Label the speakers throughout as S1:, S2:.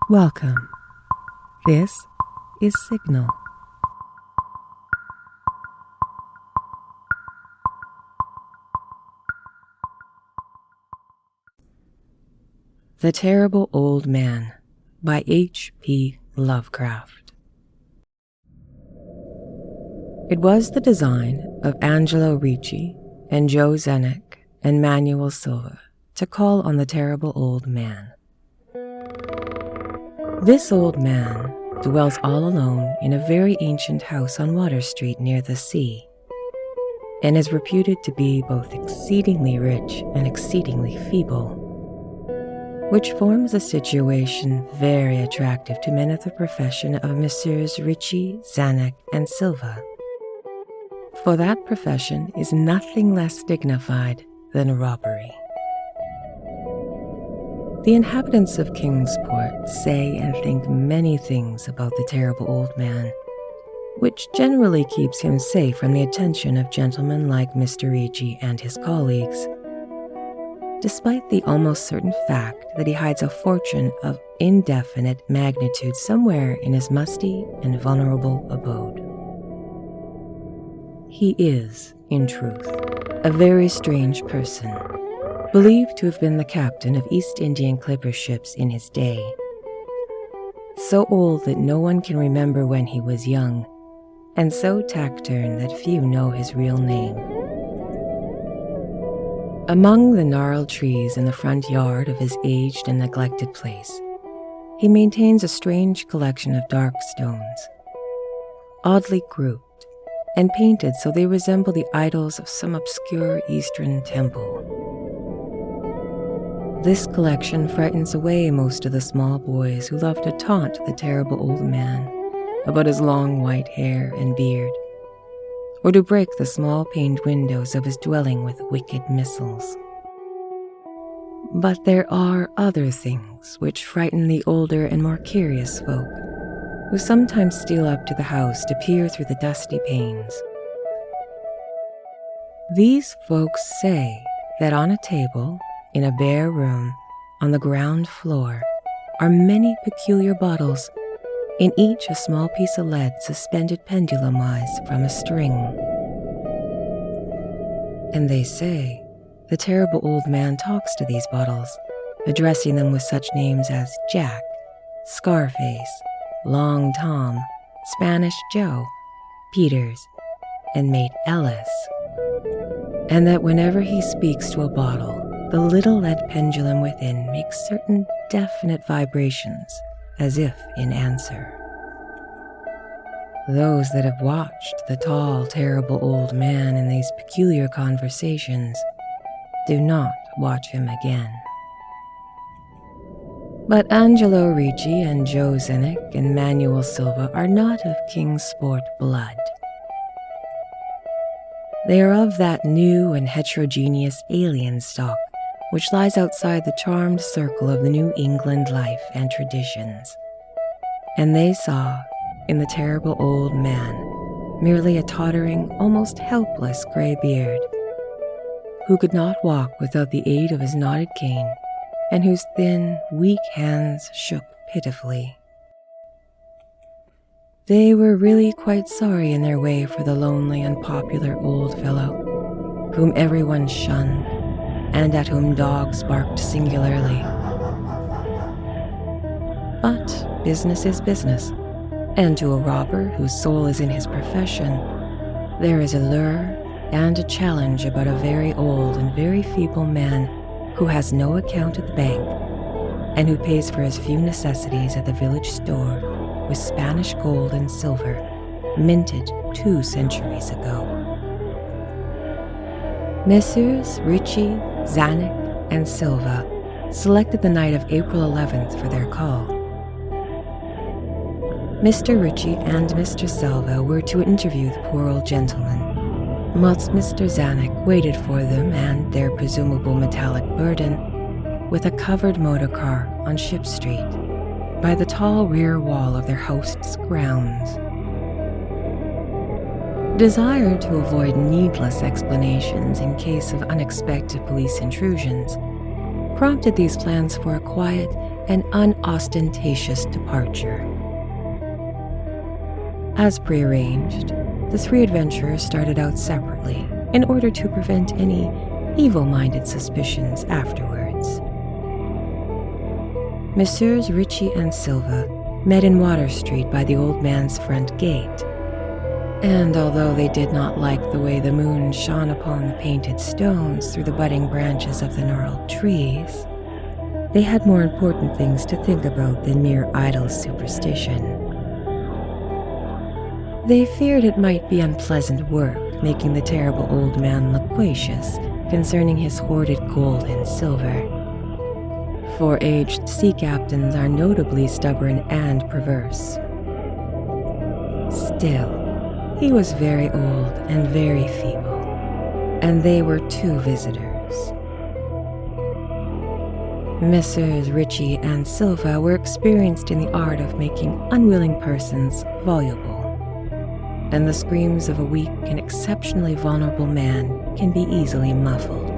S1: Welcome. This is Signal. The Terrible Old Man by HP Lovecraft. It was the design of Angelo Ricci and Joe Zenek and Manuel Silva to call on the terrible old man. This old man dwells all alone in a very ancient house on Water Street near the sea, and is reputed to be both exceedingly rich and exceedingly feeble, which forms a situation very attractive to men of the profession of Messrs. Ricci, Zanuck, and Silva. For that profession is nothing less dignified than robbery. The inhabitants of Kingsport say and think many things about the terrible old man, which generally keeps him safe from the attention of gentlemen like Mr. Ricci and his colleagues, despite the almost certain fact that he hides a fortune of indefinite magnitude somewhere in his musty and vulnerable abode. He is, in truth, a very strange person, believed to have been the captain of East Indian clipper ships in his day, so old that no one can remember when he was young, and so taciturn that few know his real name. Among the gnarled trees in the front yard of his aged and neglected place, he maintains a strange collection of dark stones, oddly grouped and painted so they resemble the idols of some obscure Eastern temple. This collection frightens away most of the small boys who love to taunt the terrible old man about his long white hair and beard, or to break the small paned windows of his dwelling with wicked missiles. But there are other things which frighten the older and more curious folk, who sometimes steal up to the house to peer through the dusty panes. These folks say that on a table in a bare room on the ground floor are many peculiar bottles, in each a small piece of lead suspended pendulum-wise from a string. And they say the terrible old man talks to these bottles, addressing them with such names as Jack, Scarface, Long Tom, Spanish Joe, Peters, and Mate Ellis, and that whenever he speaks to a bottle, the little lead pendulum within makes certain definite vibrations, as if in answer. Those that have watched the tall, terrible old man in these peculiar conversations do not watch him again. But Angelo Ricci and Joe Zenek and Manuel Silva are not of Kingsport blood. They are of that new and heterogeneous alien stock which lies outside the charmed circle of the New England life and traditions, and they saw in the terrible old man merely a tottering, almost helpless gray beard, who could not walk without the aid of his knotted cane, and whose thin, weak hands shook pitifully. They were really quite sorry in their way for the lonely, unpopular old fellow, whom everyone shunned, and at whom dogs barked singularly. But business is business, and to a robber whose soul is in his profession, there is a lure and a challenge about a very old and very feeble man who has no account at the bank, and who pays for his few necessities at the village store with Spanish gold and silver, minted 2 centuries ago. Messrs. Ricci, Zanuck, and Silva selected the night of April 11th for their call. Mr. Ricci and Mr. Silva were to interview the poor old gentleman, whilst Mr. Zanuck waited for them and their presumable metallic burden with a covered motor car on Ship Street, by the tall rear wall of their host's grounds. Desire to avoid needless explanations in case of unexpected police intrusions prompted these plans for a quiet an unostentatious departure. As prearranged, the three adventurers started out separately in order to prevent any evil-minded suspicions afterwards. Messrs. Ritchie and Silva met in Water Street by the old man's front gate, and although they did not like the way the moon shone upon the painted stones through the budding branches of the gnarled trees, they had more important things to think about than mere idle superstition. They feared it might be unpleasant work making the terrible old man loquacious concerning his hoarded gold and silver, for aged sea captains are notably stubborn and perverse. Still, he was very old and very feeble, and they were two visitors. Messrs. Ritchie and Silva were experienced in the art of making unwilling persons voluble, and the screams of a weak and exceptionally vulnerable man can be easily muffled.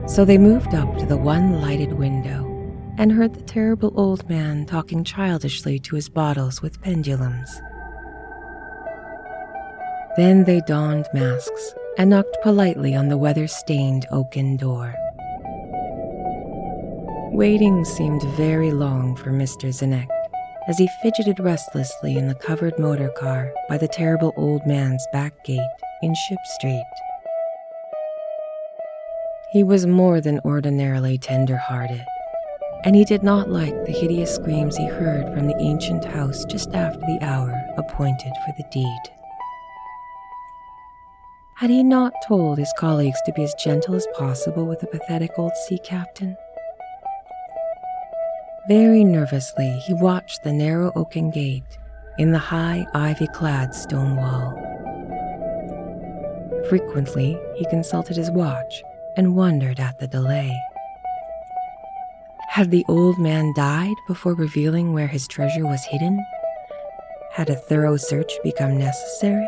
S1: So they moved up to the one lighted window and heard the terrible old man talking childishly to his bottles with pendulums. Then they donned masks and knocked politely on the weather-stained oaken door. Waiting seemed very long for Mr. Zenek as he fidgeted restlessly in the covered motor car by the terrible old man's back gate in Ship Street. He was more than ordinarily tender-hearted, and he did not like the hideous screams he heard from the ancient house just after the hour appointed for the deed. Had he not told his colleagues to be as gentle as possible with the pathetic old sea captain? Very nervously, he watched the narrow oaken gate in the high, ivy-clad stone wall. Frequently, he consulted his watch and wondered at the delay. Had the old man died before revealing where his treasure was hidden? Had a thorough search become necessary?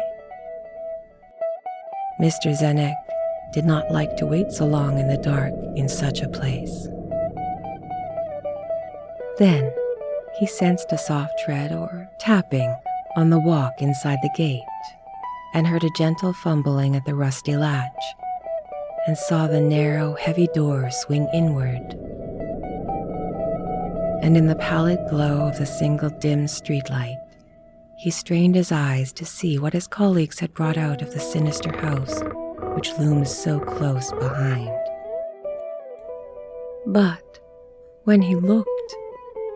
S1: Mr. Zenek did not like to wait so long in the dark in such a place. Then he sensed a soft tread or tapping on the walk inside the gate and heard a gentle fumbling at the rusty latch and saw the narrow, heavy door swing inward. And in the pallid glow of the single dim streetlight, he strained his eyes to see what his colleagues had brought out of the sinister house which loomed so close behind. But when he looked,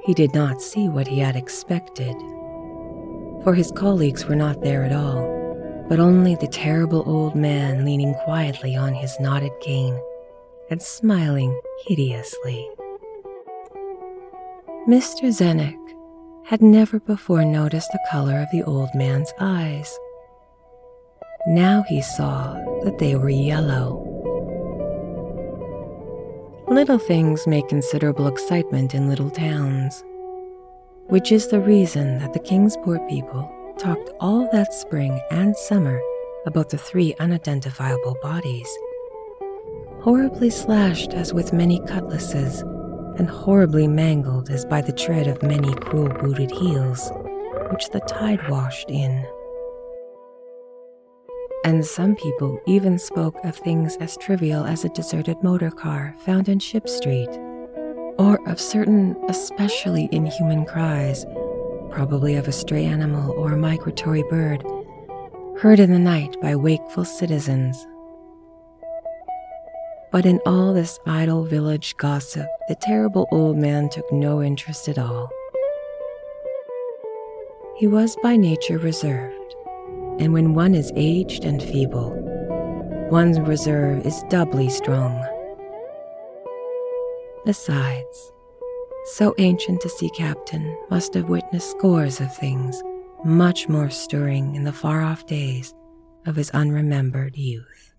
S1: he did not see what he had expected, for his colleagues were not there at all, but only the terrible old man leaning quietly on his knotted cane and smiling hideously. Mr. Zenek had never before noticed the color of the old man's eyes. Now he saw that they were yellow. Little things make considerable excitement in little towns, which is the reason that the Kingsport people talked all that spring and summer about the three unidentifiable bodies, horribly slashed as with many cutlasses, and horribly mangled as by the tread of many cruel-booted heels, which the tide washed in. And some people even spoke of things as trivial as a deserted motor car found in Ship Street, or of certain especially inhuman cries, probably of a stray animal or a migratory bird, heard in the night by wakeful citizens. But in all this idle village gossip, the terrible old man took no interest at all. He was by nature reserved, and when one is aged and feeble, one's reserve is doubly strong. Besides, so ancient a sea captain must have witnessed scores of things much more stirring in the far-off days of his unremembered youth.